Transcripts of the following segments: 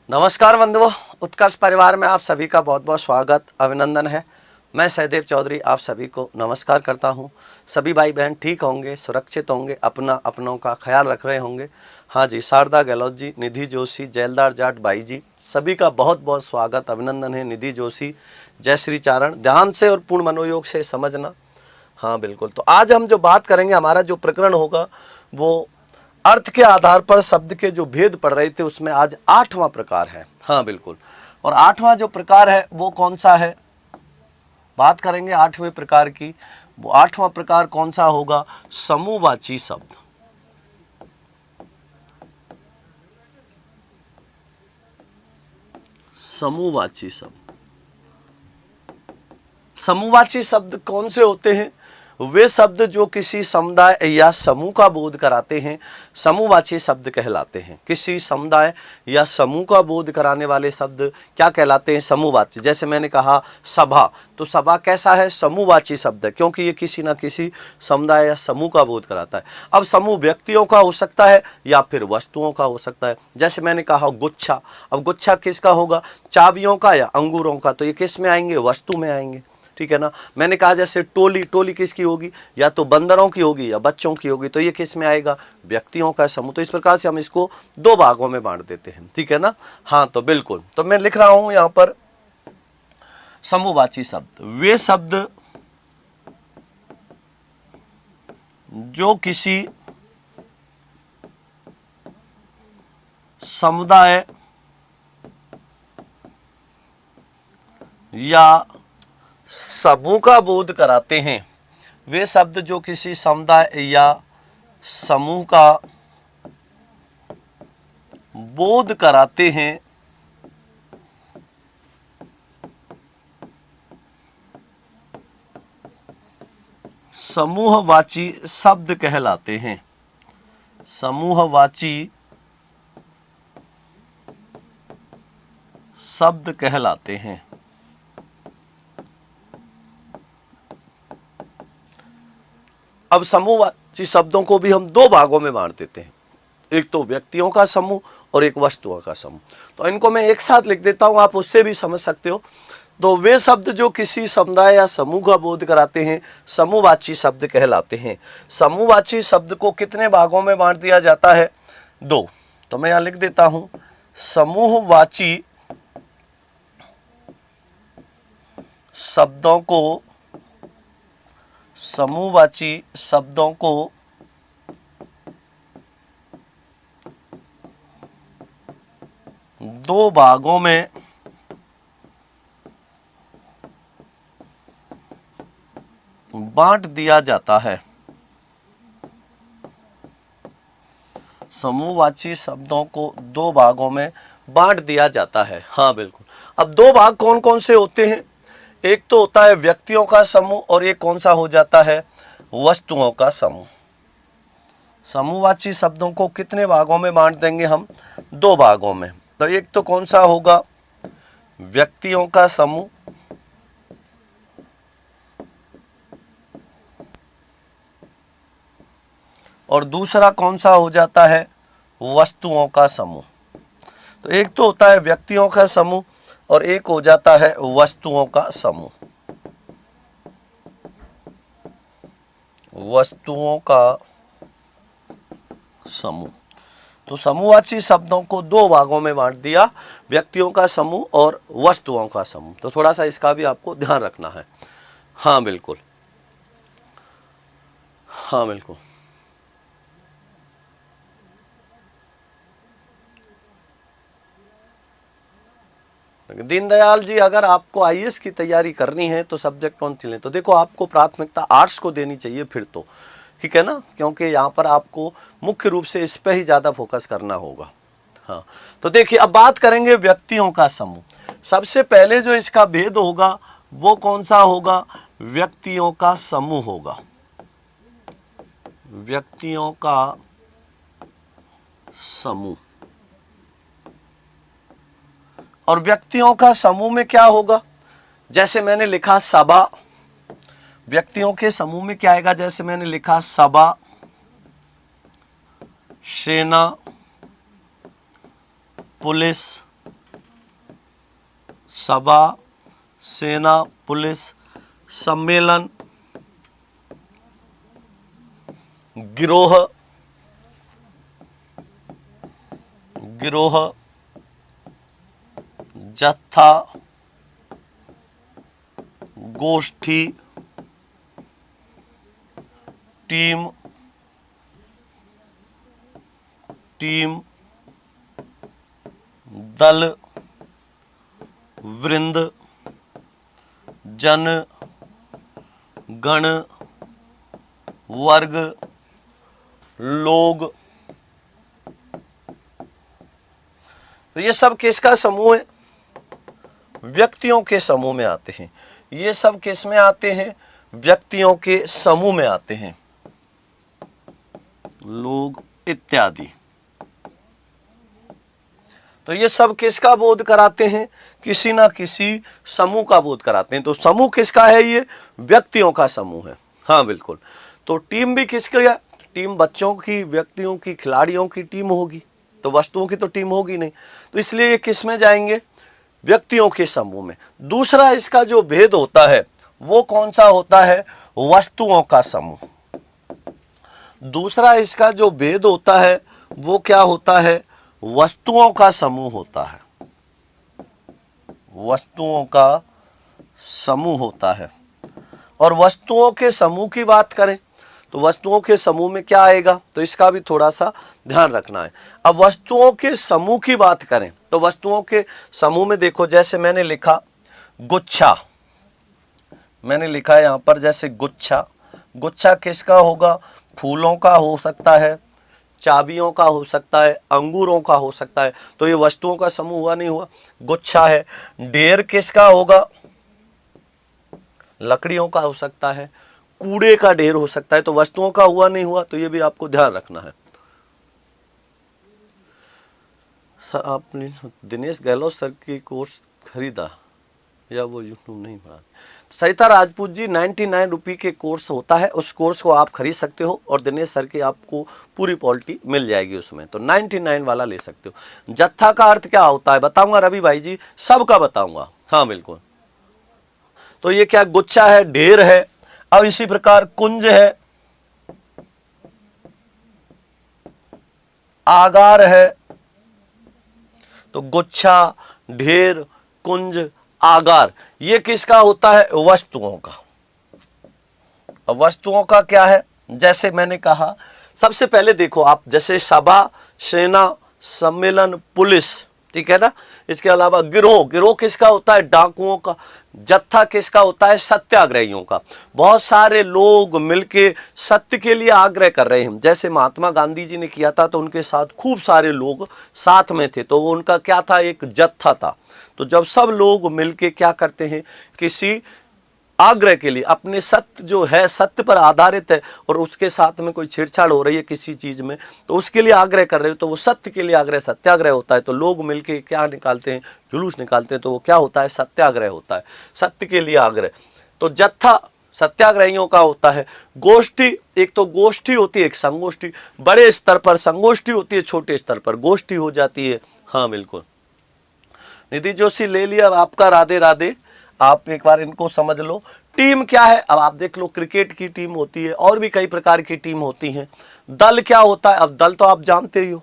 नमस्कार बंधुओं, उत्कर्ष परिवार में आप सभी का बहुत बहुत स्वागत अभिनंदन है। मैं सहदेव चौधरी आप सभी को नमस्कार करता हूं। सभी भाई बहन ठीक होंगे, सुरक्षित होंगे, अपनों का ख्याल रख रहे होंगे। हाँ जी, शारदा गहलोत जी, निधि जोशी, जैलदार जाट भाई जी, सभी का बहुत बहुत स्वागत अभिनंदन है। निधि जोशी, जय श्री चारण, ध्यान से और पूर्ण मनोयोग से समझना। हाँ बिल्कुल, तो आज हम जो बात करेंगे, हमारा जो प्रकरण होगा वो अर्थ के आधार पर शब्द के जो भेद पढ़ रहे थे, उसमें आज 8वां प्रकार है। हाँ बिल्कुल, और 8वां जो प्रकार है वो कौन सा है, बात करेंगे 8वें प्रकार की। वो 8वां प्रकार कौन सा होगा? समूहवाची शब्द। समूहवाची शब्द, समूहवाची शब्द कौन से होते हैं? वे शब्द जो किसी समुदाय या समूह का बोध कराते हैं, समूहवाची शब्द कहलाते हैं। किसी समुदाय या समूह का बोध कराने वाले शब्द क्या कहलाते हैं? समूहवाची। जैसे मैंने कहा सभा, तो सभा कैसा है? समूहवाची शब्द है, क्योंकि ये किसी न किसी समुदाय या समूह का बोध कराता है। अब समूह व्यक्तियों का हो सकता है या फिर वस्तुओं का हो सकता है। जैसे मैंने कहा गुच्छा, अब गुच्छा किसका होगा? चाबियों का या अंगूरों का, तो ये किस में आएंगे? वस्तु में आएंगे, ठीक है ना। मैंने कहा जैसे टोली, टोली किसकी होगी? या तो बंदरों की होगी या बच्चों की होगी, तो ये किस में आएगा? व्यक्तियों का समूह। तो इस प्रकार से हम इसको दो भागों में बांट देते हैं, ठीक है ना। हाँ तो बिल्कुल, तो मैं लिख रहा हूं यहां पर समूहवाची शब्द, वे शब्द जो किसी समुदाय या समूह का बोध कराते हैं। वे शब्द जो किसी समुदाय या समूह का बोध कराते हैं, समूहवाची शब्द कहलाते हैं। समूहवाची शब्द कहलाते हैं। अब समूहवाची शब्दों को भी हम दो भागों में बांट देते हैं, एक तो व्यक्तियों का समूह और एक वस्तुओं का समूह। तो इनको मैं एक साथ लिख देता हूं, आप उससे भी समझ सकते हो। तो वे शब्द जो किसी समुदाय या समूह का बोध कराते हैं, समूहवाची शब्द कहलाते हैं। समूहवाची शब्द को कितने भागों में बांट दिया जाता है? दो। तो मैं यहां लिख देता हूं समूहवाची शब्दों को, समूहवाची शब्दों को दो भागों में बांट दिया जाता है। समूहवाची शब्दों को दो भागों में बांट दिया जाता है। हाँ बिल्कुल, अब दो भाग कौन कौन से होते हैं? एक तो होता है व्यक्तियों का समूह और एक कौन सा हो जाता है? वस्तुओं का समूह। समूहवाची शब्दों को कितने भागों में बांट देंगे हम? दो भागों में। तो एक तो कौन सा होगा? व्यक्तियों का समूह, और दूसरा कौन सा हो जाता है? वस्तुओं का समूह। तो एक तो होता है व्यक्तियों का समूह और एक हो जाता है वस्तुओं का समूह। वस्तुओं का समूह। तो समूहवाची शब्दों को दो भागों में बांट दिया, व्यक्तियों का समूह और वस्तुओं का समूह। तो थोड़ा सा इसका भी आपको ध्यान रखना है। हाँ बिल्कुल, हाँ बिल्कुल। दीनदयाल जी, अगर आपको आईएएस की तैयारी करनी है तो सब्जेक्ट कौन सी लें? तो देखो, आपको प्राथमिकता आर्ट्स को देनी चाहिए फिर तो, ठीक है ना, क्योंकि यहाँ पर आपको मुख्य रूप से इस पे ही ज़्यादा फोकस करना होगा। हाँ तो देखिए, अब बात करेंगे व्यक्तियों का समूह। सबसे पहले जो इसका भेद होगा वो कौन सा होगा? व्यक्तियों का समूह होगा। व्यक्तियों का समूह। और व्यक्तियों का समूह में क्या होगा? जैसे मैंने लिखा सभा, व्यक्तियों के समूह में क्या आएगा? जैसे मैंने लिखा सभा, सेना, पुलिस, सभा, सेना, पुलिस, सम्मेलन, गिरोह, जत्था, गोष्ठी, टीम, दल, वृंद, जन, गण, वर्ग, लोग। तो ये सब किसका समूह है? व्यक्तियों के समूह में आते हैं। ये सब किस में आते हैं? व्यक्तियों के समूह में आते हैं, लोग इत्यादि। तो ये सब किसका बोध कराते हैं? किसी ना किसी समूह का बोध कराते हैं। तो समूह किसका है? ये व्यक्तियों का समूह है। हाँ बिल्कुल। तो टीम भी किसकी है? टीम बच्चों की, व्यक्तियों की, खिलाड़ियों की टीम होगी, तो वस्तुओं की तो टीम होगी नहीं। तो इसलिए ये किस में जाएंगे? व्यक्तियों के समूह में। दूसरा इसका जो भेद होता है वो कौन सा होता है? वस्तुओं का समूह। दूसरा इसका जो भेद होता है वो क्या होता है? वस्तुओं का समूह होता है। वस्तुओं का समूह होता है। और वस्तुओं के समूह की बात करें तो वस्तुओं के समूह में क्या आएगा? तो इसका भी थोड़ा सा ध्यान रखना है। अब वस्तुओं के समूह की बात करें तो वस्तुओं के समूह में देखो, जैसे मैंने लिखा गुच्छा, मैंने लिखा है यहां पर जैसे गुच्छा। गुच्छा किसका होगा? फूलों का हो सकता है, चाबियों का हो सकता है, अंगूरों का हो सकता है। तो ये वस्तुओं का समूह हुआ नहीं हुआ? गुच्छा है। ढेर किसका होगा? लकड़ियों का हो सकता है, कूड़े का ढेर हो सकता है। तो वस्तुओं का हुआ नहीं हुआ? तो ये भी आपको ध्यान रखना है। सर आपने दिनेश गहलोत सर की कोर्स खरीदा या वो यूट्यूब नहीं पढ़ा? सरिता राजपूत जी 99 रुपये के कोर्स होता है, उस कोर्स को आप खरीद सकते हो और दिनेश सर की आपको पूरी क्वालिटी मिल जाएगी उसमें। तो 99 वाला ले सकते हो। जत्था का अर्थ क्या होता है बताऊंगा रवि भाई जी, सबका बताऊंगा। हाँ बिल्कुल। तो ये क्या? गुच्छा है, ढेर है। अब इसी प्रकार कुंज है, आगार है। तो गुच्छा, ढेर, कुंज, आगार, ये किसका होता है? वस्तुओं का। अब वस्तुओं का क्या है? जैसे मैंने कहा, सबसे पहले देखो आप, जैसे सभा, सेना, सम्मेलन, पुलिस, ठीक है ना। इसके अलावा गिरोह, गिरोह किसका होता है? डाकुओं का। जत्था किसका होता है? सत्याग्रहियों का। बहुत सारे लोग मिलके सत्य के लिए आग्रह कर रहे हैं। जैसे महात्मा गांधी जी ने किया था तो उनके साथ खूब सारे लोग साथ में थे, तो वो उनका क्या था? एक जत्था था। तो जब सब लोग मिलके क्या करते हैं? किसी आग्रह के लिए, अपने सत्य जो है सत्य पर आधारित है और उसके साथ में कोई छेड़छाड़ हो रही है किसी चीज में, तो उसके लिए आग्रह कर रहे हो, तो वो सत्य के लिए आग्रह सत्याग्रह होता है। तो लोग मिलके क्या निकालते हैं? जुलूस निकालते हैं। तो वो क्या होता है? सत्याग्रह होता है, सत्य के लिए आग्रह। तो जत्था सत्याग्रहियों का होता है। गोष्ठी, एक तो गोष्ठी होती है, एक संगोष्ठी। बड़े स्तर पर संगोष्ठी होती है, छोटे स्तर पर गोष्ठी हो जाती है। हाँ बिल्कुल। निधि जोशी ले लिया आपका, राधे राधे। आप एक बार इनको समझ लो। टीम क्या है? अब आप देख लो, क्रिकेट की टीम होती है और भी कई प्रकार की टीम होती हैं। दल क्या होता है? अब दल तो आप जानते ही हो,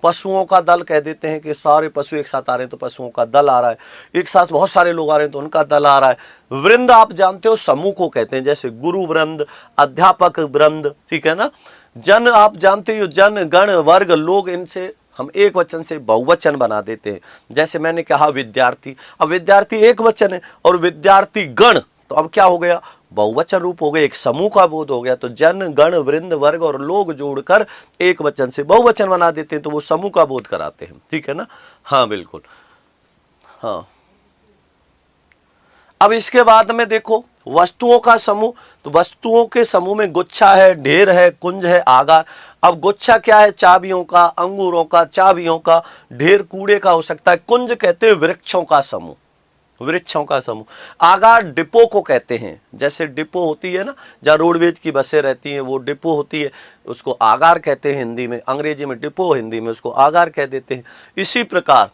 पशुओं का दल कह देते हैं कि सारे पशु एक साथ आ रहे हैं तो पशुओं का दल आ रहा है, एक साथ बहुत सारे लोग आ रहे हैं तो उनका दल आ रहा है। वृंद आप जानते हो, समूह को कहते हैं, जैसे गुरु वृंद, अध्यापक वृंद, ठीक है ना। जन आप जानते हो, जन, गण, वर्ग, लोग, इनसे हम एक वचन से बहुवचन बना देते हैं। जैसे मैंने कहा विद्यार्थी, अब विद्यार्थी एक वचन है और विद्यार्थी गण, तो अब क्या हो गया? बहुवचन रूप हो गया, एक समूह का बोध हो गया। तो जन, गण, वृंद, वर्ग और लोग जोड़कर एक वचन से बहुवचन बना देते हैं, तो वो समूह का बोध कराते हैं, ठीक है ना। हाँ बिल्कुल। हाँ, अब इसके बाद में देखो वस्तुओं का समूह। तो वस्तुओं के समूह में गुच्छा है, ढेर है, कुंज है, आगार। अब गुच्छा क्या है? चाबियों का, अंगूरों का, चाबियों का। ढेर कूड़े का हो सकता है। कुंज कहते हैं वृक्षों का समूह, वृक्षों का समूह। आगार डिपो को कहते हैं, जैसे डिपो होती है ना, जहाँ रोडवेज की बसें रहती हैं, वो डिपो होती है, उसको आगार कहते हैं हिंदी में। अंग्रेजी में डिपो, हिंदी में उसको आगार कह देते हैं। इसी प्रकार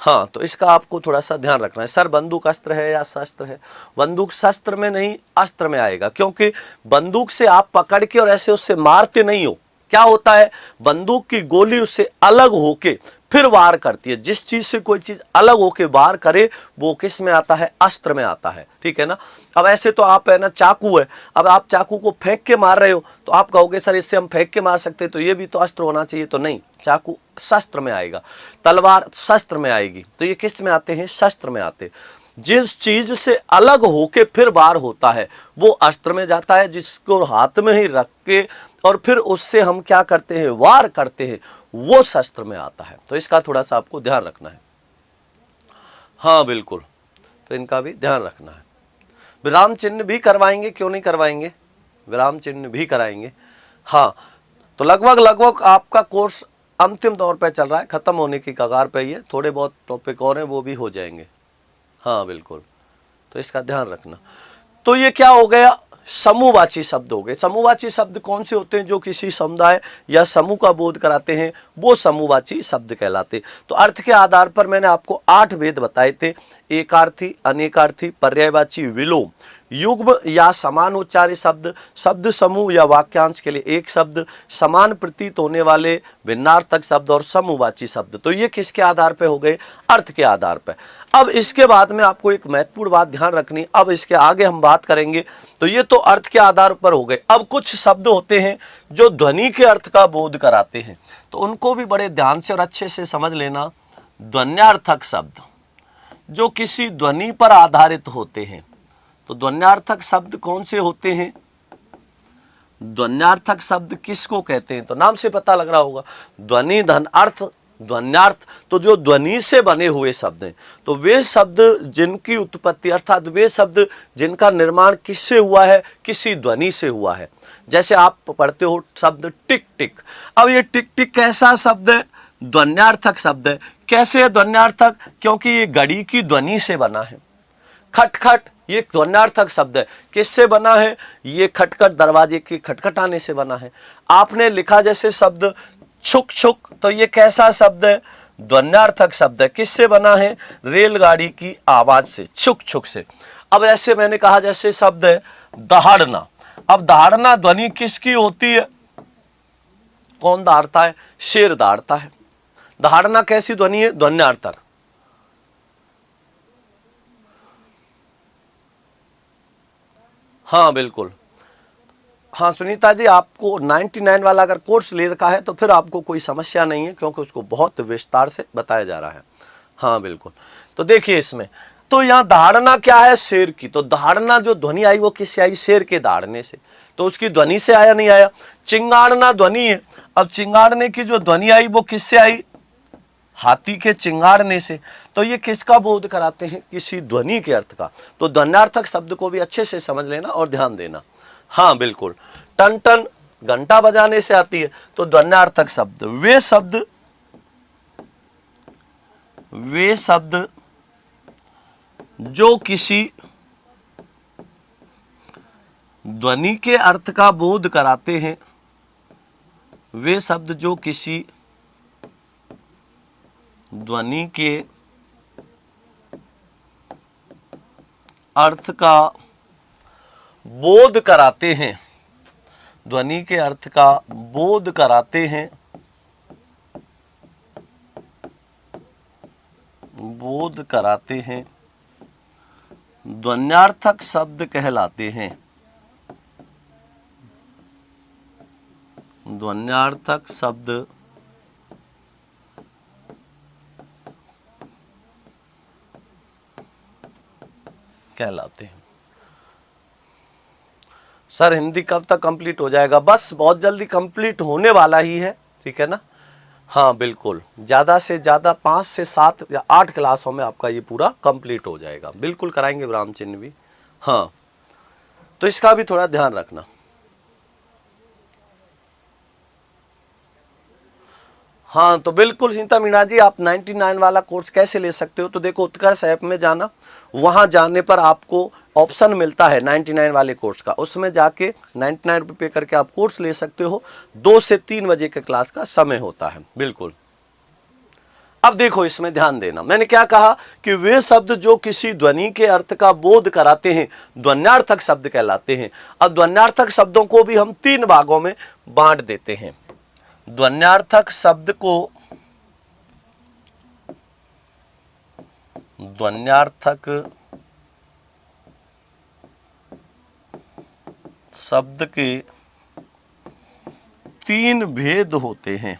हाँ, तो इसका आपको थोड़ा सा ध्यान रखना है। सर बंदूक अस्त्र है या शस्त्र है? बंदूक शस्त्र में नहीं, अस्त्र में आएगा, क्योंकि बंदूक से आप पकड़ के और ऐसे उससे मारते नहीं हो। क्या होता है, बंदूक की गोली उससे अलग होके फिर वार करती है। जिस चीज से कोई चीज अलग होके वार करे वो किस में आता है? अस्त्र में आता है, ठीक है ना। अब ऐसे तो आप है ना, चाकू है, अब आप चाकू को फेंक के मार रहे हो तो आप कहोगे सर इससे हम फेंक के मार सकते, तो ये भी तो अस्त्र होना चाहिए, तो नहीं, चाकू शस्त्र में आएगा, तलवार शस्त्र में आएगी, तो ये किस में आते हैं? शस्त्र में आते। जिस चीज से अलग होके फिर वार होता है वो अस्त्र में जाता है, जिसको हाथ में ही रख के और फिर उससे हम क्या करते हैं? वार करते हैं, वो शस्त्र में आता है। तो इसका थोड़ा सा आपको ध्यान रखना है। हाँ बिल्कुल, तो इनका भी ध्यान रखना है। विराम चिन्ह भी करवाएंगे, क्यों नहीं करवाएंगे, विराम चिन्ह भी कराएंगे। हाँ, तो लगभग आपका कोर्स अंतिम दौर पे चल रहा है, खत्म होने की कगार पे ही है। थोड़े बहुत टॉपिक और हैं वो भी हो जाएंगे। हाँ बिल्कुल, तो इसका ध्यान रखना। तो ये क्या हो गया? समूहवाची शब्द हो गए। समूहवाची शब्द कौन से होते हैं? जो किसी समुदाय या समूह का बोध कराते हैं वो समूहवाची शब्द कहलाते। तो अर्थ के आधार पर मैंने आपको 8 भेद बताए थे: एकार्थी, अनेकार्थी, पर्यायवाची, विलोम, युग्म या समान उच्चारित शब्द, शब्द समूह या वाक्यांश के लिए एक शब्द, समान प्रतीत होने वाले भिन्नार्थक शब्द और समूहवाची शब्द। तो ये किसके आधार पर हो गए? अर्थ के आधार पर। अब इसके बाद में आपको एक महत्वपूर्ण बात ध्यान रखनी, अब इसके आगे हम बात करेंगे। तो ये तो अर्थ के आधार पर हो गए। अब कुछ शब्द होते हैं जो ध्वनि के अर्थ का बोध कराते हैं, तो उनको भी बड़े ध्यान से और अच्छे से समझ लेना। ध्वन्यार्थक शब्द जो किसी ध्वनि पर आधारित होते हैं, तो ध्वन्यार्थक शब्द कौन से होते हैं? ध्वन्यार्थक शब्द किसको कहते हैं? तो नाम से पता लग रहा होगा, ध्वनि, धन, अर्थ, ध्वन्यार्थ। तो जो ध्वनि से बने हुए शब्द हैं, तो वे शब्द जिनकी उत्पत्ति अर्थात वे शब्द जिनका निर्माण किससे हुआ है? किसी ध्वनि से हुआ है। जैसे आप पढ़ते हो शब्द टिक टिक। अब ये टिक टिक कैसा शब्द है? ध्वन्यार्थक शब्द है। कैसे है ध्वन्यार्थक? क्योंकि ये घड़ी की ध्वनि से बना है। खटखट, ये ध्वन्यार्थक शब्द है। किससे बना है? ये खटखट दरवाजे के खटखटाने से बना है। आपने लिखा जैसे शब्द छुक छुक, तो ये कैसा शब्द है? ध्वन्यार्थक शब्द है। किससे बना है? रेलगाड़ी की आवाज से, छुक छुक से। अब ऐसे मैंने कहा जैसे शब्द है दहाड़ना। अब दहाड़ना ध्वनि किसकी होती है? कौन दहाड़ता है? शेर दहाड़ता है। दहाड़ना कैसी ध्वनि है? ध्वन्यार्थक। हाँ बिल्कुल। हाँ सुनीता जी, आपको 99 वाला अगर कोर्स ले रखा है तो फिर आपको कोई समस्या नहीं है, क्योंकि उसको बहुत विस्तार से बताया जा रहा है। हाँ बिल्कुल। तो देखिए इसमें, तो यहाँ दहाड़ना क्या है? शेर की। तो दहाड़ना जो ध्वनि आई वो किससे आई? शेर के दहाड़ने से। तो उसकी ध्वनि से आया, नहीं आया। चिंगाड़ना ध्वनि है। अब चिंगाड़ने की जो ध्वनि आई वो किससे आई? हाथी के चिंगाड़ने से। तो ये किसका बोध कराते हैं? किसी ध्वनि के अर्थ का। तो ध्वन्यार्थक शब्द को भी अच्छे से समझ लेना और ध्यान देना। हाँ बिल्कुल। टन टन घंटा बजाने से आती है। तो ध्वन्यार्थक शब्द वे शब्द जो किसी ध्वनि के अर्थ का बोध कराते हैं, वे शब्द जो किसी ध्वनि के अर्थ का बोध कराते हैं, ध्वनि के अर्थ का बोध कराते हैं, बोध कराते हैं, ध्वन्यार्थक शब्द कहलाते हैं। ध्वन्यार्थक शब्द कहलाते हैं। सर हिंदी कब तक कंप्लीट हो जाएगा? बस बहुत जल्दी कंप्लीट होने वाला ही है, ठीक है ना। हाँ बिल्कुल, ज़्यादा से ज़्यादा 5 से 7 या 8 क्लासों में आपका ये पूरा कंप्लीट हो जाएगा। बिल्कुल कराएंगे विराम चिन्ह भी। हाँ, तो इसका भी थोड़ा ध्यान रखना। हाँ तो बिल्कुल सीता मीणा जी, आप 99 वाला कोर्स कैसे ले सकते हो? तो देखो उत्कर्ष ऐप में जाना, वहाँ जाने पर आपको ऑप्शन मिलता है 99 वाले कोर्स का, उसमें जाके 99 रुपये पे करके आप कोर्स ले सकते हो। 2 से 3 बजे के क्लास का समय होता है। बिल्कुल। अब देखो इसमें ध्यान देना, मैंने क्या कहा कि वे शब्द जो किसी ध्वनि के अर्थ का बोध कराते हैं ध्वन्यार्थक शब्द कहलाते हैं। अब ध्वन्यार्थक शब्दों को भी हम 3 भागों में बांट देते हैं। ध्वन्यार्थक शब्द को शब्द के 3 भेद होते हैं।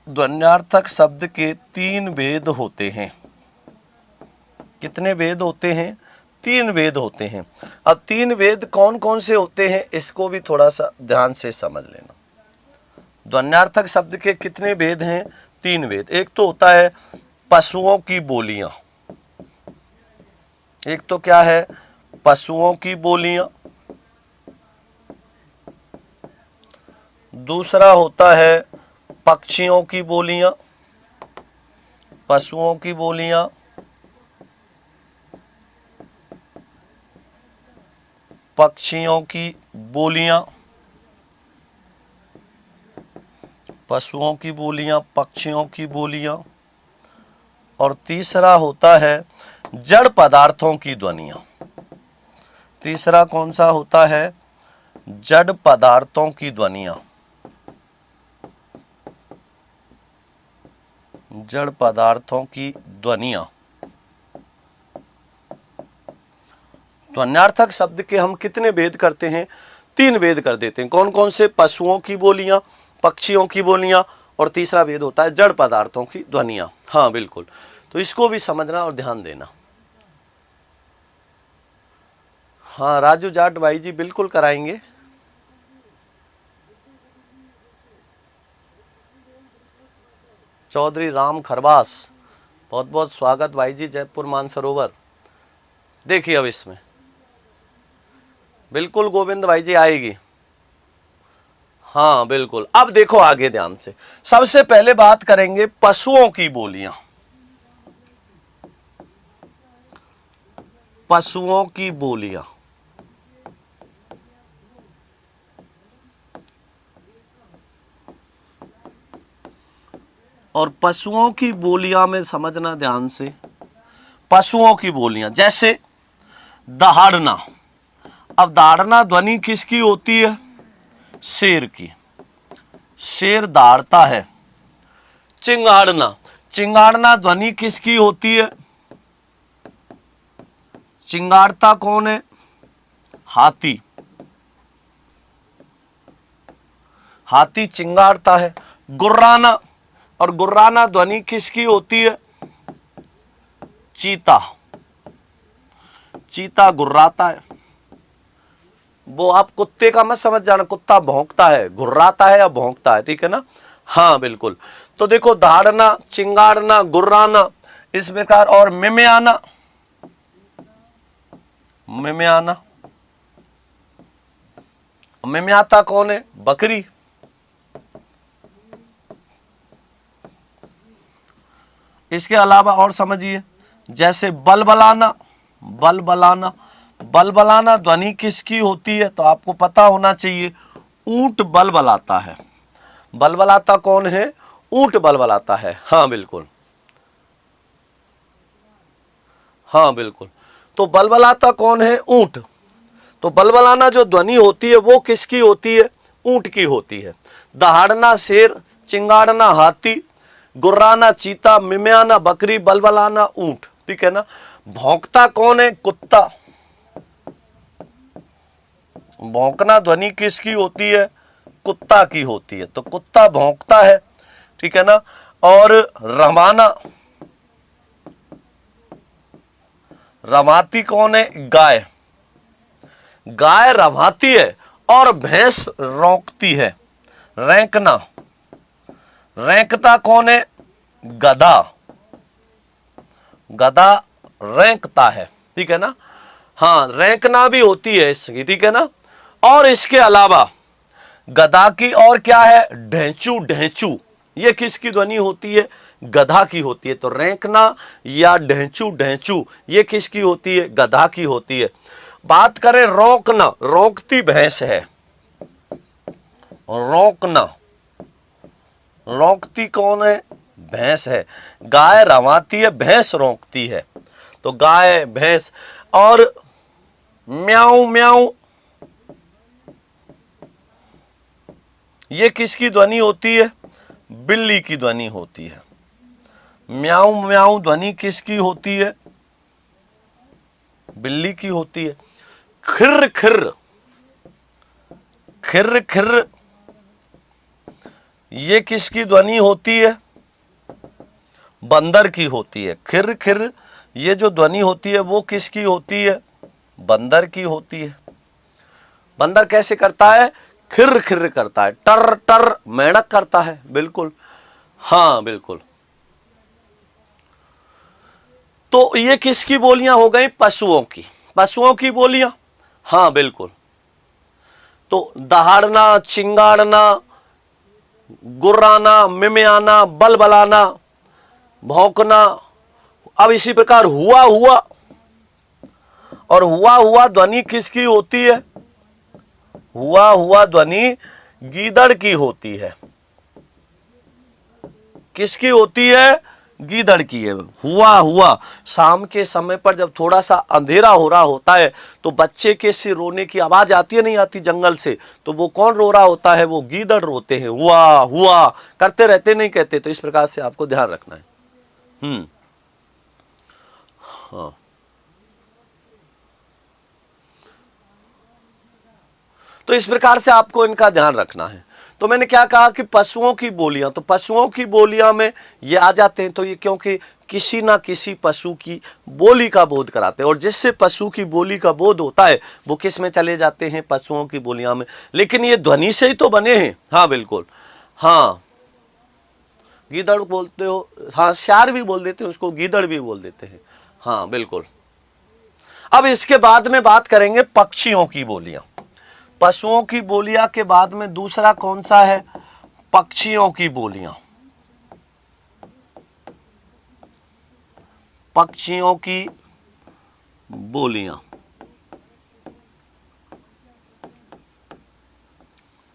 ध्वन्यार्थक शब्द के 3 भेद होते हैं। कितने भेद होते हैं? 3 भेद होते हैं। अब 3 भेद कौन कौन से होते हैं इसको भी थोड़ा सा ध्यान से समझ लेना। ध्वन्यार्थक शब्द के कितने भेद हैं? 3 भेद। एक तो होता है पशुओं की बोलियां। एक तो क्या है? पशुओं की बोलियां। दूसरा होता है पक्षियों की बोलियां, पशुओं की बोलियां। पक्षियों की बोलियां, पशुओं की बोलियां, पक्षियों की बोलियां। और तीसरा होता है जड़ पदार्थों की ध्वनियां। तीसरा कौन सा होता है? जड़ पदार्थों की ध्वनियां। जड़ पदार्थों की ध्वनियां। ध्वन्यार्थक शब्द के हम कितने भेद करते हैं? 3 भेद कर देते हैं। कौन कौन से? पशुओं की बोलियां, पक्षियों की बोलियां, और तीसरा भेद होता है जड़ पदार्थों की ध्वनियां। हाँ बिल्कुल, तो इसको भी समझना और ध्यान देना। हाँ राजू जाट भाई जी बिल्कुल कराएंगे। चौधरी राम खरबास, बहुत बहुत स्वागत भाई जी, जयपुर मानसरोवर। देखिए अब इसमें बिल्कुल गोविंद भाई जी आएगी। हाँ बिल्कुल। अब देखो आगे ध्यान से, सबसे पहले बात करेंगे पशुओं की बोलियां। पशुओं की बोलियां। और पशुओं की बोलियां में समझना ध्यान से, पशुओं की बोलियां जैसे दहाड़ना। अब दहाड़ना ध्वनि किसकी होती है? शेर की। शेर दहाड़ता है। चिंगाड़ना, चिंगाड़ना ध्वनि किसकी होती है? चिंगाड़ता कौन है? हाथी। हाथी चिंगाड़ता है। गुर्राना, और गुर्राना ध्वनि किसकी होती है? चीता। चीता गुर्राता है। वो आप कुत्ते का मत समझ जाना, कुत्ता भौंकता है, गुर्राता है या भौंकता है, ठीक है ना? हाँ बिल्कुल। तो देखो दहाड़ना, चिंगाड़ना, गुर्राना, इस प्रकार। और मिमियाना, मिमियाना, मिमियाता कौन है? बकरी। इसके अलावा और समझिए, जैसे बलबलाना, बलबलाना, बलबलाना ध्वनि किसकी होती है? तो आपको पता होना चाहिए, ऊंट बलबलाता है। बलबलाता कौन है? ऊंट बलबलाता है। हाँ बिल्कुल, हाँ बिल्कुल। तो बलबलाता कौन है? ऊंट। तो बलबलाना जो ध्वनि होती है वो किसकी होती है? ऊंट की होती है। दहाड़ना शेर, चिंगाड़ना हाथी, गुर्राना चीता, मिमियाना बकरी, बलबलाना ऊंट, ठीक है ना? भौंकता कौन है? कुत्ता। भौंकना ध्वनि किसकी होती है? कुत्ता की होती है। तो कुत्ता भौंकता है, ठीक है ना? और रवाना, रवाती कौन है? गाय। गाय रवाती है और भैंस रौंकती है। रैंकना, रैंकता कौन है? गधा। गधा रैंकता है, ठीक है ना? हाँ, रैंकना भी होती है इसकी, ठीक है ना? और इसके अलावा गधा की और क्या है? ढेंचू, ढेंचू, ये किसकी ध्वनि होती है? गधा की होती है। तो रैंकना या ढेंचू, ढेंचू, ये किसकी होती है? गधा की होती है। बात करें रौंकना, रौंकती भैंस है। रौंकना, रौंकती कौन है? भैंस है। गाय रवाती है, भैंस रौंकती है। तो गाय, भैंस। और म्याऊं म्याऊं, ये किसकी ध्वनि होती है? बिल्ली की ध्वनि होती है। म्याऊं म्याऊं ध्वनि किसकी होती है? बिल्ली की होती है। खिर खिर, खिर खिर, ये किसकी ध्वनि होती है? बंदर की होती है। खिर खिर, ये जो ध्वनि होती है वो किसकी होती है? बंदर की होती है। बंदर कैसे करता है? खिर खिर करता है। टर टर मेंढक करता है। बिल्कुल, हाँ बिल्कुल। तो ये किसकी बोलियां हो गई? पशुओं की। पशुओं की बोलियां, हाँ बिल्कुल। तो दहाड़ना, चिंगाड़ना, गुर्राना, मिमियाना, बलबलाना, भौंकना। अब इसी प्रकार हुआ हुआ, और हुआ हुआ ध्वनि किसकी होती है? हुआ हुआ ध्वनि गीदड़ की होती है। किसकी होती है? गीदड़ की है। हुआ हुआ, शाम के समय पर जब थोड़ा सा अंधेरा हो रहा होता है तो बच्चे के से रोने की आवाज आती है, नहीं आती जंगल से, तो वो कौन रो रहा होता है? वो गीदड़ रोते हैं। हुआ हुआ करते रहते, नहीं कहते। तो इस प्रकार से आपको ध्यान रखना है। हाँ, तो इस प्रकार से आपको इनका ध्यान रखना है। तो मैंने क्या कहा कि पशुओं की बोलियां, तो पशुओं की बोलियां में ये आ जाते हैं। तो ये क्योंकि किसी ना किसी पशु की बोली का बोध कराते हैं, और जिससे पशु की बोली का बोध होता है वो किस में चले जाते हैं? पशुओं की बोलियां में। लेकिन ये ध्वनि से ही तो बने हैं। हाँ बिल्कुल, हाँ। गीदड़ बोलते हो, हाँ, श्यार भी बोल देते हैं उसको, गीदड़ भी बोल देते हैं। हाँ बिल्कुल। अब इसके बाद में बात करेंगे पक्षियों की बोलियां। पशुओं की बोलियां के बाद में दूसरा कौन सा है? पक्षियों की बोलियां। पक्षियों की बोलियां।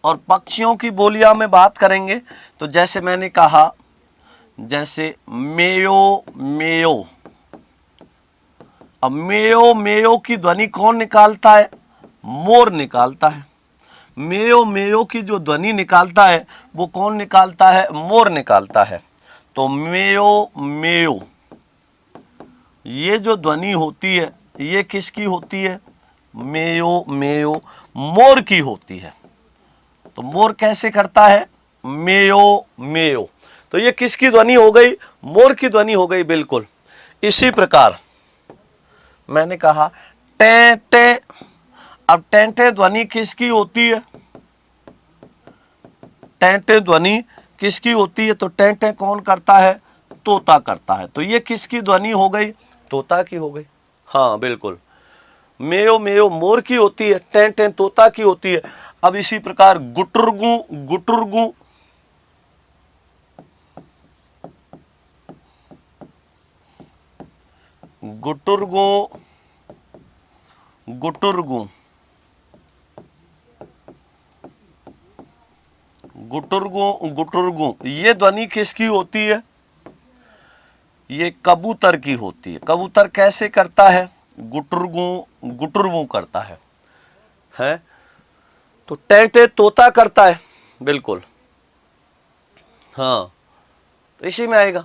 और पक्षियों की बोलियां में बात करेंगे तो जैसे मैंने कहा, जैसे मेयो मेयो। अब मेयो मेयो की ध्वनि कौन निकालता है? मोर निकालता है। मेयो मेयो की जो ध्वनि निकालता है वो कौन निकालता है? मोर निकालता है। तो मेयो मेयो, ये जो ध्वनि होती है ये किसकी होती है? मेयो मेयो, मोर की होती है। तो मोर कैसे करता है? Mayo Mayo. तो ये किसकी ध्वनि हो गई? मोर की ध्वनि हो गई। बिल्कुल। इसी प्रकार मैंने कहा टे टे। अब टे टे ध्वनि किसकी होती है? टे टे ध्वनि किसकी होती है? तो टे टे कौन करता है? तोता करता है। तो ये किसकी ध्वनि हो गई? तोता की हो गई। हाँ बिल्कुल। मेयो मेयो मोर की होती है, टे टे तोता की होती है। अब इसी प्रकार गुटुरगु गुटुरगु, गुटुरगु गुटुरगु, गुटुरगु गुटुरगु, ये ध्वनि किसकी होती है? ये कबूतर की होती है। कबूतर कैसे करता है? गुटुरगु गुटुरगु करता है। तो टे टे तोता करता है। बिल्कुल, हाँ, तो इसी में आएगा।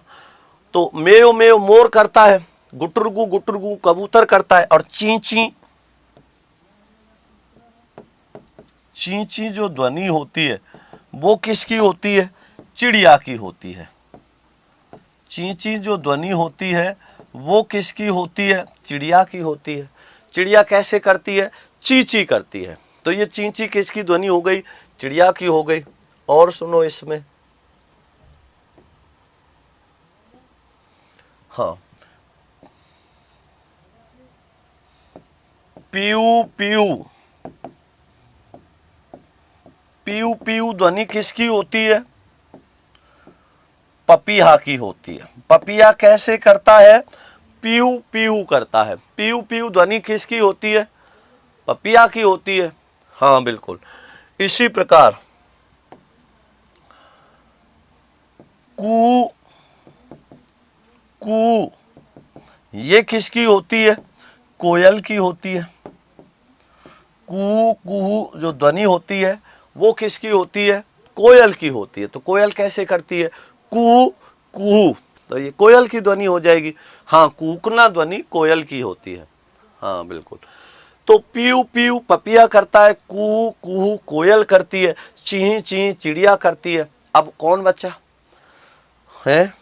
तो मेयो मेयो मोर करता है, गुटुरगु गुटुरगु कबूतर करता है, और ची ची ची ची जो ध्वनि होती है वो किसकी होती है? चिड़िया की होती है। ची ची जो ध्वनि होती है वो किसकी होती है? चिड़िया की होती है। चिड़िया कैसे करती है? ची ची करती है। तो ये ची ची किसकी ध्वनि हो गई? चिड़िया की हो गई। और सुनो इसमें, हाँ, पीयू पीयू, पीयू पीयू ध्वनि किसकी होती है? पपीहा की होती है। पपीहा कैसे करता है? पीयू पीयू करता है। पीयू पीयू ध्वनि किसकी होती है? पपीहा की होती है। हाँ बिल्कुल। इसी प्रकार कू कू, ये किसकी होती है? कोयल की होती है। कू कू जो ध्वनि होती है वो किसकी होती है? कोयल की होती है। तो कोयल कैसे करती है? कू कू, तो ये कोयल की ध्वनि हो जाएगी। हाँ, कूकना ध्वनि कोयल की होती है। हाँ बिल्कुल। तो पीऊ पीऊ पपिया करता है, कू कू कोयल करती है, चीं चीं चिड़िया करती है। अब कौन बचा है?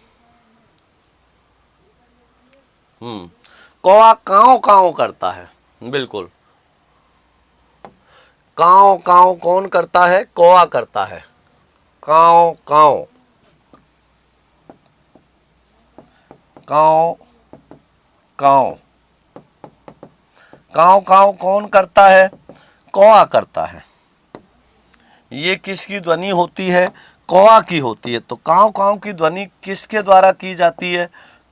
कौआ काव काव करता है। बिल्कुल, काव काव कौन करता है? कौआ करता है। काव काव, काव काव, काव काव कौन करता है? कौआ करता है। ये किसकी ध्वनि होती है? कौआ की होती है। तो काव काव की ध्वनि किसके द्वारा की जाती है?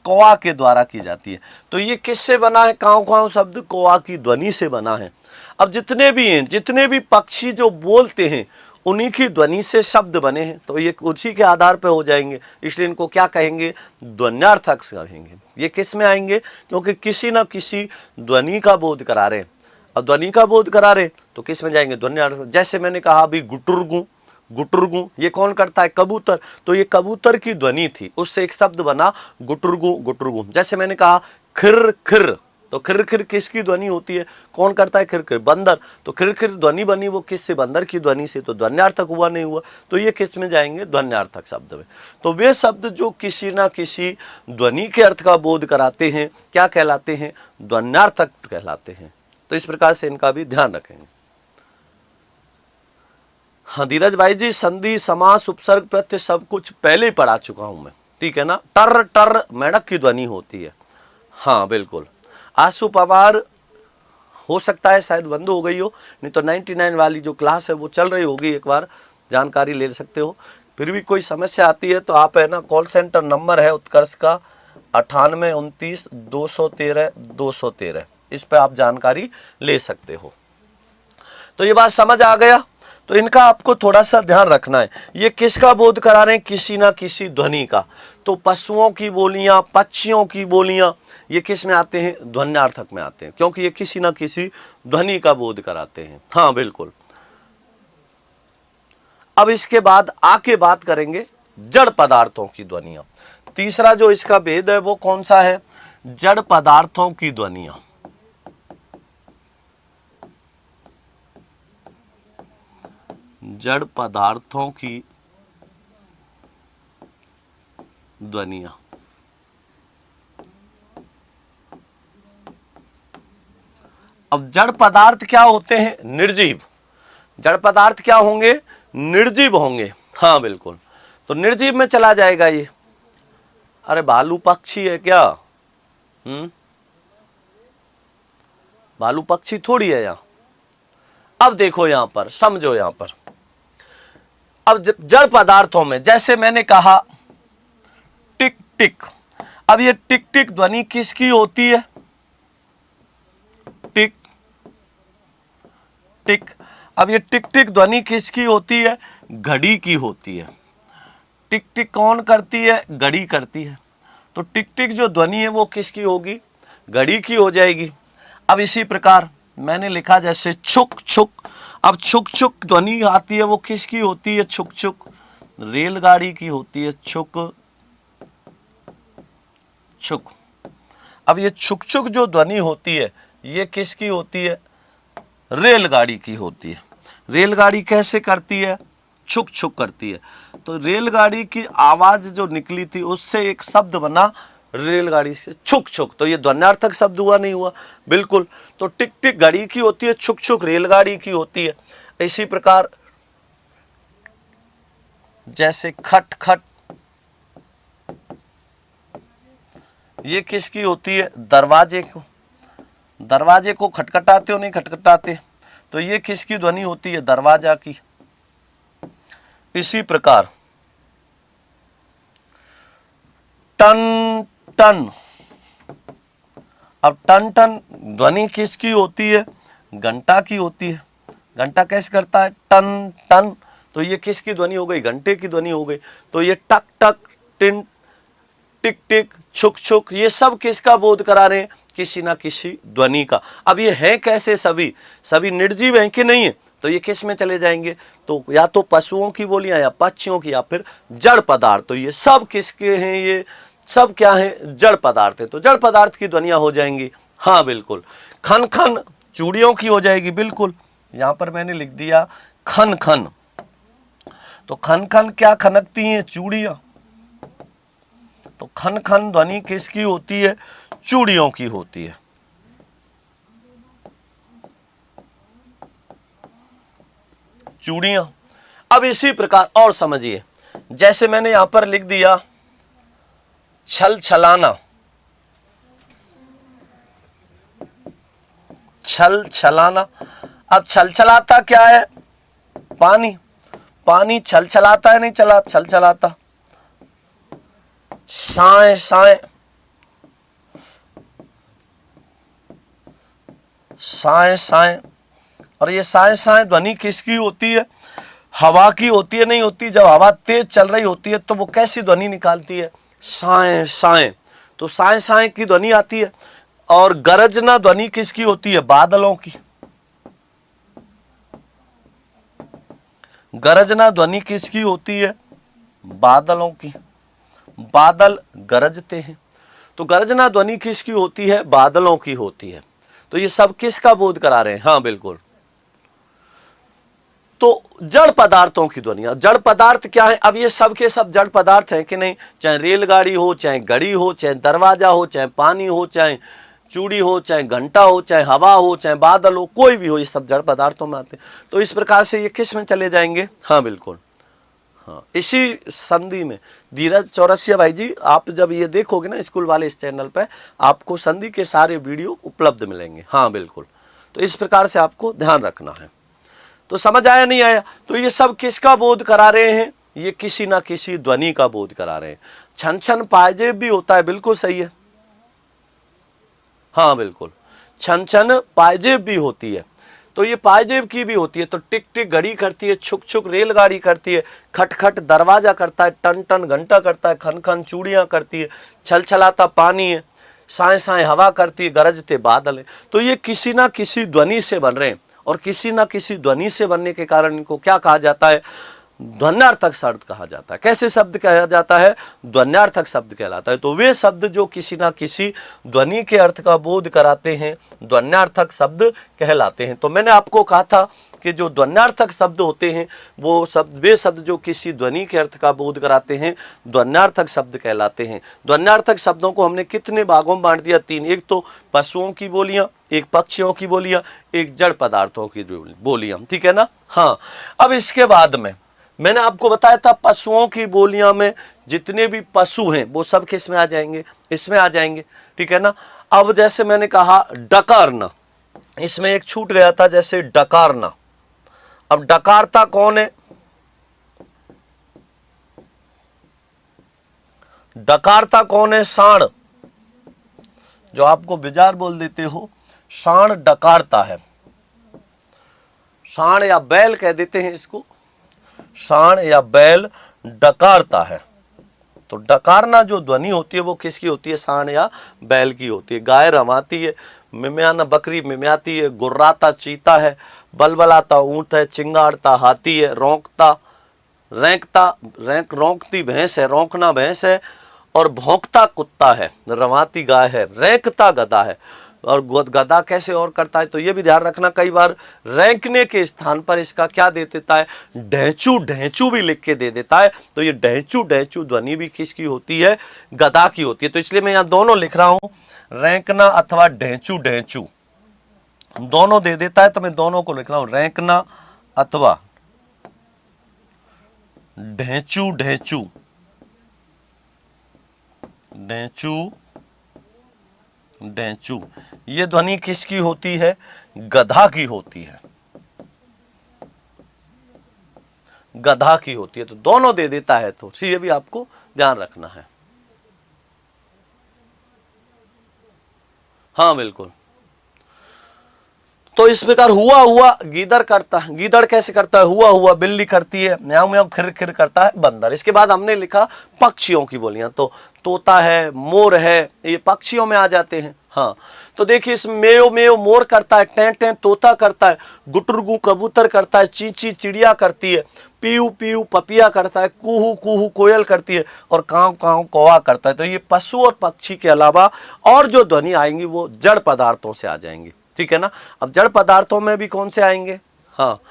कौआ के द्वारा की जाती है। तो ये किससे बना है? काव काव शब्द कौआ की ध्वनि से बना है। अब जितने भी हैं, जितने भी पक्षी जो बोलते हैं, उन्हीं की ध्वनि से शब्द बने हैं। तो ये उसी के आधार पर हो जाएंगे, इसलिए इनको क्या कहेंगे? ध्वन्यार्थक कहेंगे। ये किस में आएंगे? क्योंकि किसी न किसी ध्वनि का बोध करा रहे हैं। अब ध्वनि का बोध करा रहे तो किस में जाएंगे? ध्वन्यार्थक। जैसे मैंने कहा अभी गुटुरगु, गुटुरगु ये कौन करता है? कबूतर। तो ये कबूतर की ध्वनि थी, उससे एक शब्द बना गुटुरगु गुटुरगु। जैसे मैंने कहा खिर खिर, तो खिर खिर किसकी ध्वनि होती है? कौन करता है? खिर खिर, बंदर। तो खिर खिर ध्वनि बनी वो किससे? बंदर की ध्वनि से। तो ध्वन्यार्थक हुआ नहीं हुआ? तो ये किस में जाएंगे? ध्वन्यार्थक शब्द में। तो वे शब्द जो किसी ना किसी ध्वनि के अर्थ का बोध कराते हैं क्या कहलाते हैं? ध्वन्यार्थक कहलाते हैं। तो इस प्रकार से इनका भी ध्यान रखेंगे। हाँ धीरज भाई जी, संधि समास उपसर्ग प्रत्यय सब कुछ पहले ही पढ़ा चुका हूं मैं, ठीक है ना। टर टर मेढक की ध्वनि होती है। हाँ बिल्कुल। आंसू पवार हो सकता है शायद बंद हो गई हो, नहीं तो 99 वाली जो क्लास है वो चल रही होगी, एक बार जानकारी ले सकते हो। फिर भी कोई समस्या आती है तो आप है ना, कॉल सेंटर नंबर है उत्कर्ष का 9829 213 213, इस पर आप जानकारी ले सकते हो। तो ये बात समझ आ गया। तो इनका आपको थोड़ा सा ध्यान रखना है। ये किसका बोध करा रहे हैं? किसी ना किसी ध्वनि का। तो पशुओं की बोलियां, पक्षियों की बोलियां, ये किस में आते हैं? ध्वन्यार्थक में आते हैं, क्योंकि ये किसी ना किसी ध्वनि का बोध कराते हैं। हाँ बिल्कुल। अब इसके बाद आके बात करेंगे जड़ पदार्थों की ध्वनियां। तीसरा जो इसका भेद है वो कौन सा है? जड़ पदार्थों की ध्वनियां। जड़ पदार्थों की ध्वनियां। अब जड़ पदार्थ क्या होते हैं? निर्जीव। जड़ पदार्थ क्या होंगे? निर्जीव होंगे। हाँ बिल्कुल। तो निर्जीव में चला जाएगा ये। अरे भालू पक्षी है क्या? भालू पक्षी थोड़ी है यहां। अब देखो यहां पर, समझो यहां पर। अब जड़ पदार्थों में जैसे मैंने कहा टिक टिक, अब ये टिक टिक ध्वनि किसकी होती है? टिक टिक। अब ये टिक टिक ध्वनि किसकी होती है? घड़ी की होती है। टिक टिक कौन करती है? घड़ी करती है। तो टिक टिक जो ध्वनि है वो किसकी होगी? घड़ी की हो जाएगी। अब इसी प्रकार मैंने लिखा जैसे छुक छुक, अब छुक छुक ध्वनि आती है वो किसकी होती है? छुक छुक रेलगाड़ी की होती है। छुक छुक। अब ये छुक छुक जो ध्वनि होती है ये किसकी होती है? रेलगाड़ी की होती है। रेलगाड़ी कैसे करती है? छुक छुक करती है। तो रेलगाड़ी की आवाज जो निकली थी उससे एक शब्द बना रेलगाड़ी से छुक छुक। तो ये ध्वन्यार्थक शब्द हुआ नहीं हुआ? बिल्कुल। तो टिक टिक घड़ी की होती है, छुक छुक रेलगाड़ी की होती है। इसी प्रकार जैसे खट खट, ये किसकी होती है? दरवाजे को। दरवाजे को खटखटाते हो नहीं खटखटाते? तो ये किसकी ध्वनि होती है? दरवाजा की। इसी प्रकार टन टन, अब टन टन ध्वनि किसकी होती है? घंटा की होती है। घंटा कैसे करता है? टन टन। तो ये किसकी ध्वनि हो गई? घंटे की ध्वनि हो गई। तो ये टक टक टिन, टिक टिक, छुक छुक, ये सब किसका बोध करा रहे हैं? किसी ना किसी ध्वनि का। अब ये है कैसे? सभी निर्जीव हैं कि नहीं है? तो ये किस में चले जाएंगे? तो या तो पशुओं की बोलियां, या पक्षियों की, या फिर जड़ पदार्थ। तो ये सब किसके हैं? ये सब क्या है? जड़ पदार्थ है। तो जड़ पदार्थ की ध्वनियां हो जाएंगी। हाँ बिल्कुल। खन खन चूड़ियों की हो जाएगी, बिल्कुल। यहां पर मैंने लिख दिया खन खन। तो खन खन क्या खनकती हैं? चूड़ियां। तो खन खन ध्वनि किसकी होती है? चूड़ियों की होती है। चूड़ियां। अब इसी प्रकार और समझिए, जैसे मैंने यहां पर लिख दिया छल छलाना, छल छलाना। अब छल छलाता क्या है? पानी। पानी छल छलाता है, नहीं चला छल छलाता। साए साए, साए साए। और ये साए साए ध्वनि किसकी होती है? हवा की होती है, नहीं होती? जब हवा तेज चल रही होती है तो वो कैसी ध्वनि निकालती है? साए साए। तो साए साए की ध्वनि आती है। और गरजना ध्वनि किसकी होती है? बादलों की। गरजना ध्वनि किसकी होती है? बादलों की। बादल गरजते हैं। तो गरजना ध्वनि किसकी होती है? बादलों की होती है। तो ये सब किसका बोध करा रहे हैं? हाँ बिल्कुल। तो जड़ पदार्थों की ध्वनियां। जड़ पदार्थ क्या है? अब ये सब के सब जड़ पदार्थ हैं कि नहीं? चाहे रेलगाड़ी हो, चाहे घड़ी हो, चाहे दरवाजा हो, चाहे पानी हो, चाहे चूड़ी हो, चाहे घंटा हो, चाहे हवा हो, चाहे बादल हो, कोई भी हो, ये सब जड़ पदार्थों में आते हैं। तो इस प्रकार से ये किस में चले जाएंगे? हाँ बिल्कुल। हाँ, इसी संधि में। धीरज चौरसिया भाई जी, आप जब ये देखोगे ना स्कूल वाले इस चैनल पे, आपको संधि के सारे वीडियो उपलब्ध मिलेंगे। हाँ बिल्कुल। तो इस प्रकार से आपको ध्यान रखना है। तो समझ आया नहीं आया? तो ये सब किसका बोध करा रहे हैं? ये किसी ना किसी ध्वनि का बोध करा रहे हैं। छन छन पायजेब भी होता है, बिल्कुल सही है। हाँ बिल्कुल, छन छन पायजेब भी होती है। तो ये पायजेब की भी होती है। तो टिक टिक घड़ी करती है, छुक छुक रेलगाड़ी करती है, खट खट दरवाजा करता है, टन टन घंटा करता है, खन खन चूड़ियां करती है, छल छलाता पानी है, साए साए हवा करती है, गरजते बादल है। तो ये किसी ना किसी ध्वनि से बन रहे हैं। और किसी ना किसी ध्वनि से बनने के कारण इनको क्या कहा जाता है? ध्वन्यार्थक शब्द कहा जाता है। कैसे शब्द कहा जाता है? ध्वन्यार्थक शब्द कहलाता है। तो वे शब्द जो किसी ना किसी ध्वनि के अर्थ का बोध कराते हैं, ध्वन्यार्थक शब्द कहलाते हैं। तो मैंने आपको कहा था कि जो ध्वन्यार्थक शब्द होते हैं, वो शब्द, वे शब्द जो किसी ध्वनि के अर्थ का बोध कराते हैं, ध्वन्यार्थक शब्द कहलाते हैं। ध्वन्यार्थक शब्दों को हमने कितने भागों में बांट दिया? 3। एक तो पशुओं की बोलियां, एक पक्षियों की बोलियां, एक जड़ पदार्थों की बोलियां, ठीक है ना? हाँ। अब इसके बाद में मैंने आपको बताया था पशुओं की बोलियां में जितने भी पशु हैं वो सब किस में आ जाएंगे? इसमें आ जाएंगे, ठीक है ना? अब जैसे मैंने कहा डकारना, इसमें एक छूट गया था, जैसे डकारना। अब डकारता कौन है? डकारता कौन है? सांड। जो आपको बिजार बोल देते हो, सांड डकारता है। सांड या बैल कह देते हैं इसको। सांड या बैल डकारता है। तो डकारना जो ध्वनि होती है वो किसकी होती है? सांड या बैल की होती है। गाय रवाती है, मिम्याना बकरी मिम्याती है, गुर्राता चीता है, बलबलाता ऊंट है, चिंगाड़ता हाथी है, रोंकता रोंकती भैंस है, रोंकना भैंस है, और भौंकता कुत्ता है, रवाती गाय है, रैंकता गधा है। और गधा कैसे और करता है? तो ये भी ध्यान रखना, कई बार रैंकने के स्थान पर इसका क्या दे देता है? ढैंचू ढैंचू भी लिख के दे देता है। तो ये ढैंचू ढैंचू ध्वनि भी किसकी होती है? गधा की होती है। तो इसलिए मैं यहाँ दोनों लिख रहा हूं, रैंकना अथवा ढैंचू ढैंचू दोनों दे देता है। तो मैं दोनों को लिख रहा हूं, रैंकना अथवा ढैंचू ढैंचू, ढैंचू ढैंचू। ये ध्वनि किसकी होती है? गधा की होती है। गधा की होती है। तो दोनों दे देता है। तो ये भी आपको ध्यान रखना है। हाँ बिल्कुल। तो इस प्रकार हुआ हुआ गीदड़ करता है। गीदड़ कैसे करता है? हुआ हुआ बिल्ली करती है, म्याऊं म्याऊं खिर खिर करता है बंदर। इसके बाद हमने लिखा पक्षियों की बोलियां, तो तोता है, मोर है, ये पक्षियों में आ जाते हैं। हाँ, तो देखिए इसमें मेयो मेयो मोर करता है, टें टें तोता करता है, गुटुरगु कबूतर करता है, ची ची चिड़िया करती है, पीयू पीयू पपिया करता है, कुहू कुहू कोयल करती है और कांव कांव कौवा करता है। तो ये पशु और पक्षी के अलावा और जो ध्वनि आएंगी वो जड़ पदार्थों से आ जाएंगी, ठीक है ना। अब जड़ पदार्थों में भी कौन से आएंगे? हाँ,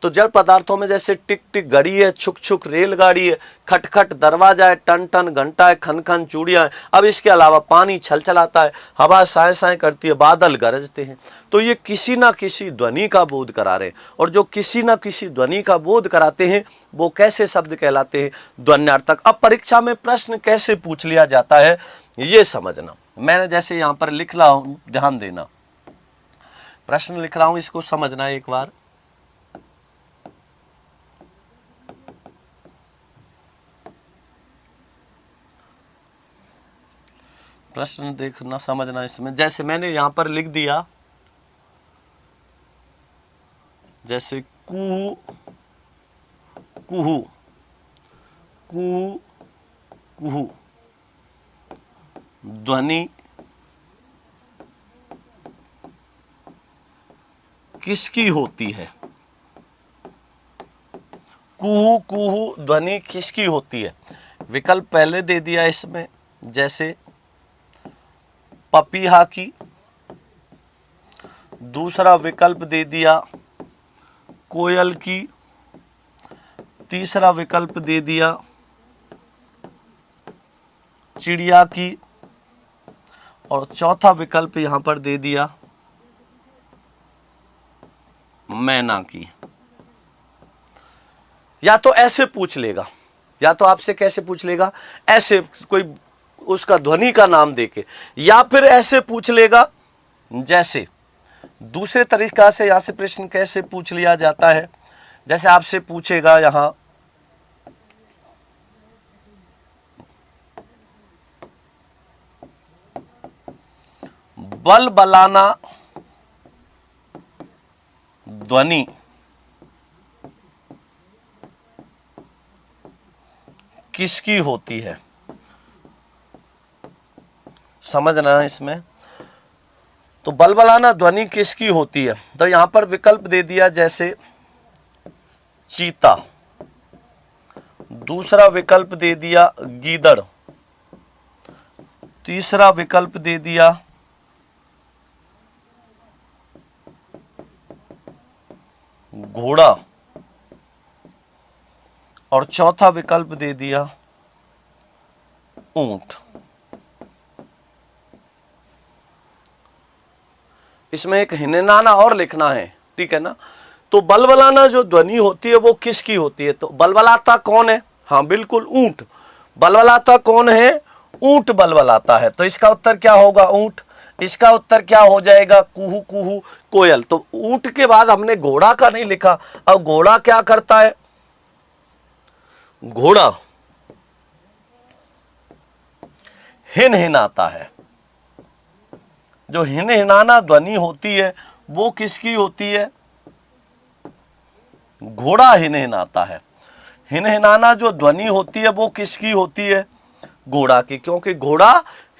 तो जड़ पदार्थों में जैसे टिक टिक घड़ी है, छुक छुक रेलगाड़ी है, खट खट दरवाजा है, टन टन घंटा है, खन खन चूड़ियां है। अब इसके अलावा पानी छल छलाता है, हवा साए साए करती है, बादल गरजते हैं। तो ये किसी ना किसी ध्वनि का बोध करा रहे हैं, और जो किसी ना किसी ध्वनि का बोध कराते हैं वो कैसे शब्द कहलाते हैं? ध्वन्यार्थक। अब परीक्षा में प्रश्न कैसे पूछ लिया जाता है ये समझना। मैंने जैसे यहाँ पर लिख रहा हूँ, ध्यान देना, प्रश्न लिख रहा हूँ, इसको समझना एक बार। प्रश्न देखना समझना इसमें। जैसे मैंने यहां पर लिख दिया, जैसे कुहू कुहू कुहू कुहू ध्वनि किसकी होती है? कुहू कुहू ध्वनि किसकी होती है? विकल्प पहले दे दिया इसमें, जैसे पपीहा की। दूसरा विकल्प दे दिया कोयल की। तीसरा विकल्प दे दिया चिड़िया की। और चौथा विकल्प यहां पर दे दिया मैना की। या तो ऐसे पूछ लेगा, या तो आपसे कैसे पूछ लेगा? ऐसे कोई उसका ध्वनि का नाम देके, या फिर ऐसे पूछ लेगा। जैसे दूसरे तरीका से यहां से प्रश्न कैसे पूछ लिया जाता है, जैसे आपसे पूछेगा यहां बल बलाना ध्वनि किसकी होती है? समझना है इसमें। तो बलबलाना ध्वनि किसकी होती है? तो यहां पर विकल्प दे दिया, जैसे चीता। दूसरा विकल्प दे दिया गीदड़। तीसरा विकल्प दे दिया घोड़ा। और चौथा विकल्प दे दिया ऊंट। इसमें एक हिननाना और लिखना है, ठीक है ना। तो बलबलाना जो ध्वनि होती है वो किसकी होती है? तो बलबलाता कौन है? हाँ बिल्कुल, ऊंट। बलबलाता कौन है? ऊंट बलबलाता है। तो इसका उत्तर क्या होगा? ऊंट। इसका उत्तर क्या हो जाएगा? कुहू कुहू कोयल। तो ऊंट के बाद हमने घोड़ा का नहीं लिखा। अब घोड़ा क्या करता है? घोड़ा हिनहिनाता है। जो हिनहिनाना ध्वनि होती है वो किसकी होती है? घोड़ा हिनहिनाता है। हिनहिनाना जो ध्वनि होती है वो किसकी होती है? घोड़ा की, क्योंकि घोड़ा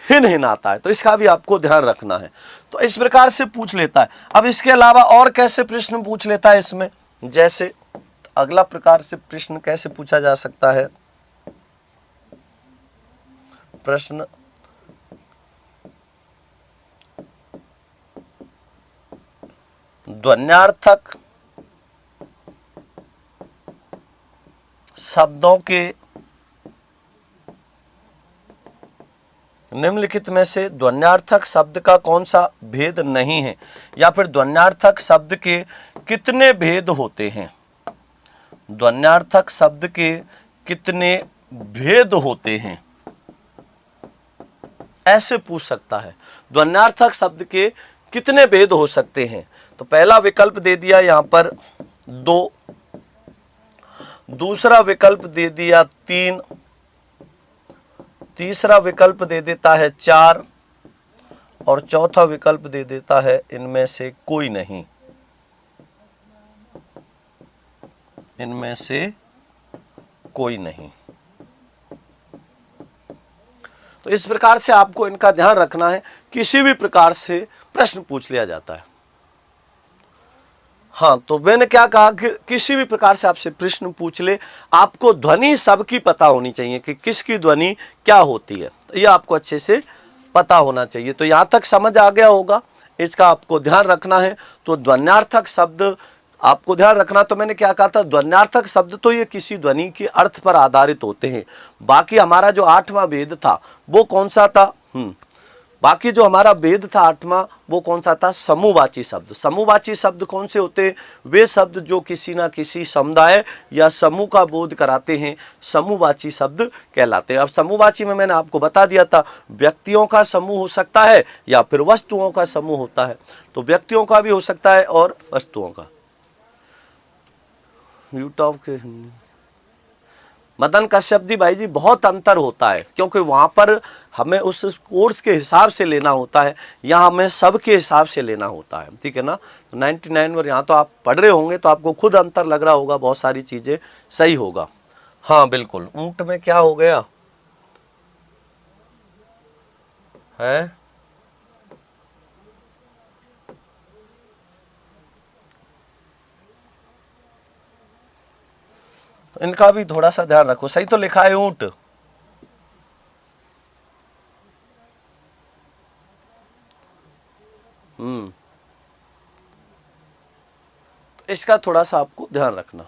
हिनहिनाता है। तो इसका भी आपको ध्यान रखना है। तो इस प्रकार से पूछ लेता है। अब इसके अलावा और कैसे प्रश्न पूछ लेता है इसमें? जैसे अगला प्रकार से प्रश्न कैसे पूछा जा सकता है? प्रश्न ध्वन्यार्थक शब्दों के निम्नलिखित में से ध्वन्यार्थक शब्द का कौन सा भेद नहीं है, या फिर ध्वन्यार्थक शब्द के कितने भेद होते हैं? ध्वन्यार्थक शब्द के कितने भेद होते हैं, ऐसे पूछ सकता है। ध्वन्यार्थक शब्द के कितने भेद हो सकते हैं? तो पहला विकल्प दे दिया यहां पर 2, दूसरा विकल्प दे दिया 3, तीसरा विकल्प दे देता है 4 और चौथा विकल्प दे देता है इनमें से कोई नहीं। इनमें से कोई नहीं। तो इस प्रकार से आपको इनका ध्यान रखना है, किसी भी प्रकार से प्रश्न पूछ लिया जाता है। हाँ, तो मैंने क्या कहा कि किसी भी प्रकार से आपसे प्रश्न पूछ ले, आपको ध्वनि सबकी पता होनी चाहिए कि किसकी ध्वनि क्या होती है, तो ये आपको अच्छे से पता होना चाहिए। तो यहाँ तक समझ आ गया होगा, इसका आपको ध्यान रखना है। तो ध्वन्यार्थक शब्द आपको ध्यान रखना। तो मैंने क्या कहा था, ध्वन्यार्थक शब्द तो ये किसी ध्वनि के अर्थ पर आधारित होते हैं। बाकी हमारा जो 8वां भेद था वो कौन सा था? बाकी जो हमारा भेद था 8वां, वो कौन सा था? समूहवाची शब्द। समूहवाची शब्द कौन से होते हैं? वे शब्द जो किसी ना किसी समुदाय या समूह का बोध कराते हैं, समूहवाची शब्द कहलाते हैं। अब समूहवाची में मैंने आपको बता दिया था, व्यक्तियों का समूह हो सकता है या फिर वस्तुओं का समूह होता है। तो व्यक्तियों का भी हो सकता है और वस्तुओं का। यूट्यूब के मदन कश्यप जी भाई जी, बहुत अंतर होता है, क्योंकि वहाँ पर हमें उस कोर्स के हिसाब से लेना होता है, यहाँ हमें सब के हिसाब से लेना होता है, ठीक है ना। तो 99 और यहाँ तो आप पढ़ रहे होंगे तो आपको खुद अंतर लग रहा होगा, बहुत सारी चीज़ें सही होगा। हाँ बिल्कुल, ऊँट में क्या हो गया है? इनका भी थोड़ा सा ध्यान रखो। सही तो लिखा है ऊंट। तो इसका थोड़ा सा आपको ध्यान रखना।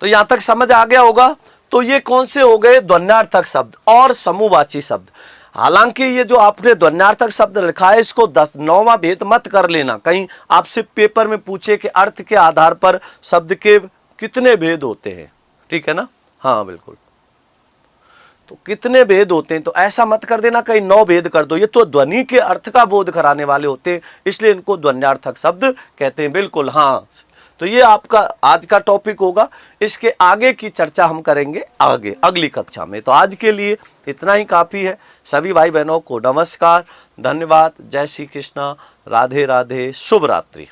तो यहां तक समझ आ गया होगा। तो ये कौन से हो गए? ध्वन्यार्थक शब्द और समूहवाची शब्द। हालांकि ये जो आपने ध्वन्यार्थक शब्द लिखा है, इसको 9वां भेद मत कर लेना, कहीं आपसे पेपर में पूछे कि अर्थ के आधार पर शब्द के कितने भेद होते हैं, ठीक है ना। हाँ बिल्कुल, तो कितने भेद होते हैं, तो ऐसा मत कर देना कहीं 9 भेद कर दो। ये तो ध्वनि के अर्थ का बोध कराने वाले होते हैं, इसलिए इनको ध्वन्यार्थक शब्द कहते हैं। बिल्कुल हाँ, तो ये आपका आज का टॉपिक होगा। इसके आगे की चर्चा हम करेंगे आगे अगली कक्षा में। तो आज के लिए इतना ही काफ़ी है। सभी भाई बहनों को नमस्कार, धन्यवाद, जय श्री कृष्णा, राधे राधे, शुभ रात्रि।